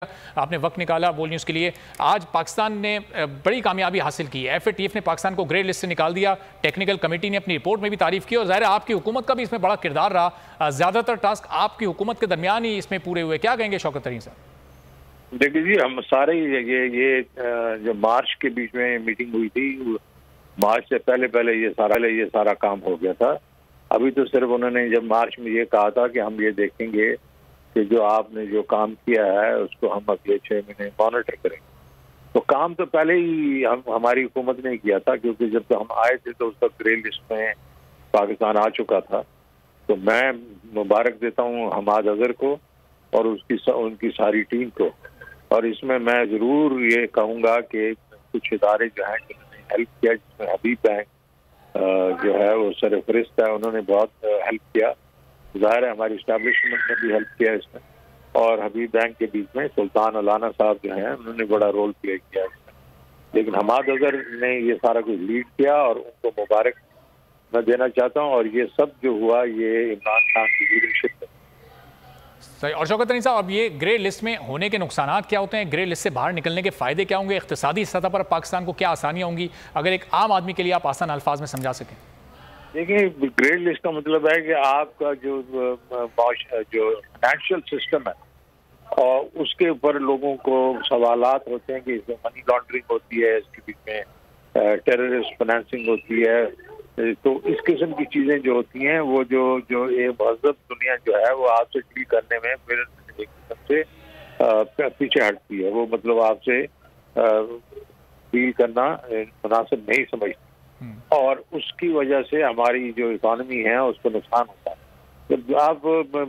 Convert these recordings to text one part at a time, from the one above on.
आपने वक्त निकाला बोल न्यूज़ के लिए। आज पाकिस्तान ने बड़ी कामयाबी हासिल की है। FATF ने पाकिस्तान को ग्रे लिस्ट से निकाल दिया। टेक्निकल कमेटी ने अपनी रिपोर्ट में भी तारीफ की और ज़ाहिर है आपकी हुकूमत का भी इसमें बड़ा किरदार रहा। ज़्यादातर टास्क आपकी हुकूमत के दरमियान ही इसमें पूरे हुए। क्या कहेंगे शौकत तरीन साहब? देखिए जी, हम सारे ये जो मार्च के बीच में मीटिंग हुई थी, मार्च से पहले ये सारा काम हो गया था। अभी तो सिर्फ उन्होंने जब मार्च में ये कहा था कि हम ये देखेंगे कि जो आपने जो काम किया है उसको हम अगले 6 महीने मॉनिटर करेंगे। तो काम तो पहले ही हमारी हुकूमत ने किया था, क्योंकि जब हम आए थे तो उस वक्त ग्रे लिस्ट में पाकिस्तान आ चुका था। तो मैं मुबारक देता हूँ हमाद अजहर को और उनकी सारी टीम को। और इसमें मैं ज़रूर ये कहूँगा कि कुछ इदारे जो हैं जिन्होंने हेल्प किया, जिसमें हबीब बैंक जो है वो सरफरिस्त है, उन्होंने बहुत हेल्प किया। ज़ाहिर है हमारी इस्टेब्लिशमेंट ने भी हेल्प किया इसमें, और हबीब बैंक के बीच में सुल्तान अलाना साहब जो हैं उन्होंने बड़ा रोल प्ले किया इसमें। लेकिन हमाद अजहर ने ये सारा कुछ लीड किया और उनको मुबारक मैं देना चाहता हूँ। और ये सब जो हुआ ये इमरान खान की लीडरशिप है। सही। और शौकत तरीन साहब, अब ये ग्रे लिस्ट में होने के नुकसानात क्या होते हैं? ग्रे लिस्ट से बाहर निकलने के फायदे क्या होंगे? इक्तिसादी सतह पर पाकिस्तान को क्या आसानियाँ होंगी? अगर एक आम आदमी के लिए आप आसान अल्फाज में समझा सकें। देखिए, ग्रे लिस्ट का मतलब है कि आपका जो फाइनेंशियल सिस्टम है और उसके ऊपर लोगों को सवालात होते हैं कि इसमें मनी लॉन्ड्रिंग होती है, इसके बीच में टेररिस्ट फाइनेंसिंग होती है। तो इस किस्म की चीज़ें जो होती हैं वो जो ये महज़ब दुनिया जो है वो आपसे डील करने में फिर एक किस्म से पीछे हटती है। वो मतलब आपसे डील करना मुनासिब नहीं समझती और उसकी वजह से हमारी जो इकॉनमी है उसको नुकसान होता है। जब आप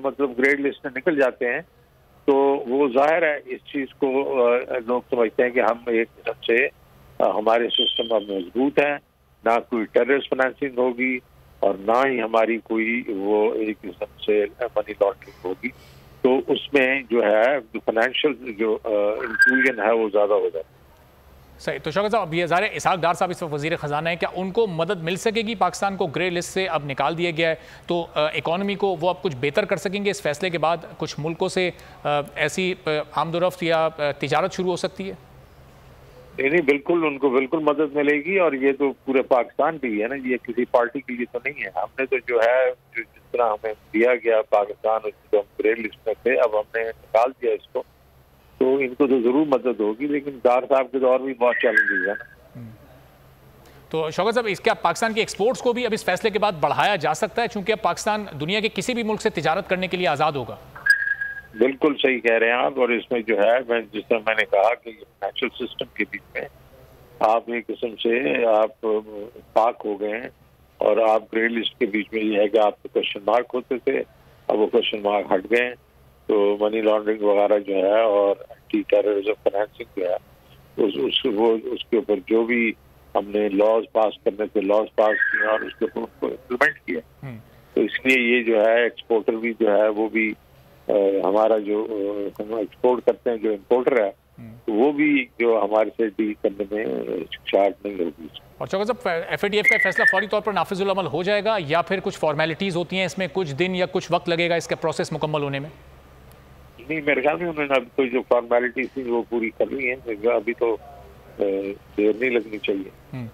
मतलब ग्रेड लिस्ट में निकल जाते हैं तो वो जाहिर है इस चीज़ को लोग समझते हैं कि हम एक किस्म से हमारे सिस्टम अब मजबूत हैं, ना कोई टेररिस्ट फाइनेंसिंग होगी और ना ही हमारी कोई वो एक किस्म से मनी लॉन्ड्रिंग होगी। तो उसमें जो है फाइनेंशियल जो इंक्लूजन है वो ज़्यादा हो जाता है। सही। तो शौकत साहब, अब ये ज़ाहिर इसहाक डार साहब इस वक्त वज़ीर ख़जाना है, क्या उनको मदद मिल सकेगी? पाकिस्तान को ग्रे लिस्ट से अब निकाल दिया गया है तो इकॉनमी को वो अब कुछ बेहतर कर सकेंगे इस फैसले के बाद? कुछ मुल्कों से ऐसी आमदोरफ्त या तिजारत शुरू हो सकती है? नहीं, बिल्कुल उनको बिल्कुल मदद मिलेगी। और ये तो पूरे पाकिस्तान की है ना, ये किसी पार्टी के लिए तो नहीं है। हमने तो जो है जिस तरह हमें दिया गया पाकिस्तान, उसको हम ग्रे लिस्ट में थे, अब हमने निकाल दिया इसको, तो इनको तो जरूर मदद होगी। लेकिन डार साहब के दौर भी बहुत चैलेंजेस है ना। तो शौकत साहब, इसके पाकिस्तान की एक्सपोर्ट्स को भी अब इस फैसले के बाद बढ़ाया जा सकता है, चूंकि अब पाकिस्तान दुनिया के किसी भी मुल्क से तिजारत करने के लिए आज़ाद होगा? बिल्कुल सही कह रहे हैं आप। और इसमें जो है जिस तरह मैंने कहा कि फाइनेंशियल सिस्टम के बीच में आप एक किस्म से आप पाक हो गए हैं और आप ग्रे लिस्ट के बीच में ये है कि आपके क्वेश्चन मार्क होते थे, अब वो क्वेश्चन मार्क हट गए। तो मनी लॉन्ड्रिंग वगैरह जो है और एंटी टेररिज्म फाइनेंसिंग जो है उसके ऊपर जो भी हमने लॉज पास करने थे लॉज पास किए और उसके ऊपर उसको इम्प्लीमेंट किया। तो इसलिए ये जो है एक्सपोर्टर भी जो है वो भी हमारा जो हम एक्सपोर्ट करते हैं जो इम्पोर्टर है तो वो भी जो हमारे से डील करने में शार्ट नहीं होगी। और चौकत साहब, FATF का फैसला फौरी तौर पर नाफिजुल अमल हो जाएगा या फिर कुछ फॉर्मेलिटीज़ होती हैं इसमें, कुछ दिन या कुछ वक्त लगेगा इसका प्रोसेस मुकम्मल होने में? नहीं, मेरे ख्याल में उन्होंने अभी तो जो फॉर्मेलिटी थी वो पूरी कर ली है। अभी तो देर नहीं लगनी चाहिए।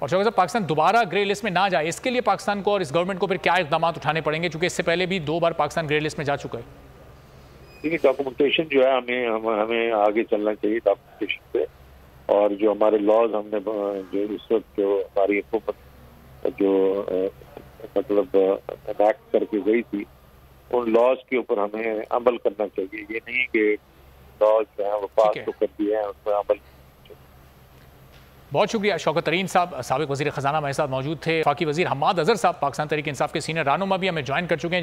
और शौकत साहब, पाकिस्तान दोबारा ग्रे लिस्ट में ना जाए इसके लिए पाकिस्तान को और इस गवर्नमेंट को फिर क्या इक़दाम उठाने पड़ेंगे, चूंकि इससे पहले भी 2 बार पाकिस्तान ग्रे लिस्ट में जा चुका है? देखिए, डॉक्यूमेंटेशन जो है हमें आगे चलना चाहिए डॉक्यूमेंटेशन पे। और जो हमारे लॉज हमने जो इस वक्त जो हमारी हुकूमत जो मतलब एक्ट करके गई थी उन लॉज के ऊपर हमें अमल करना चाहिए। ये नहीं कि लॉज जो है वो पास तो कर दिए हैं, उस पर अमल। बहुत शुक्रिया शौकत तरीन साहब, साबिक वज़ीर ख़जाना हमारे साथ मौजूद थे। वफाकी वज़ीर हमाद अजहर साहब पाकिस्तान तहरीक इंसाफ के सीनियर रहनुमा भी हमें ज्वाइन कर चुके हैं।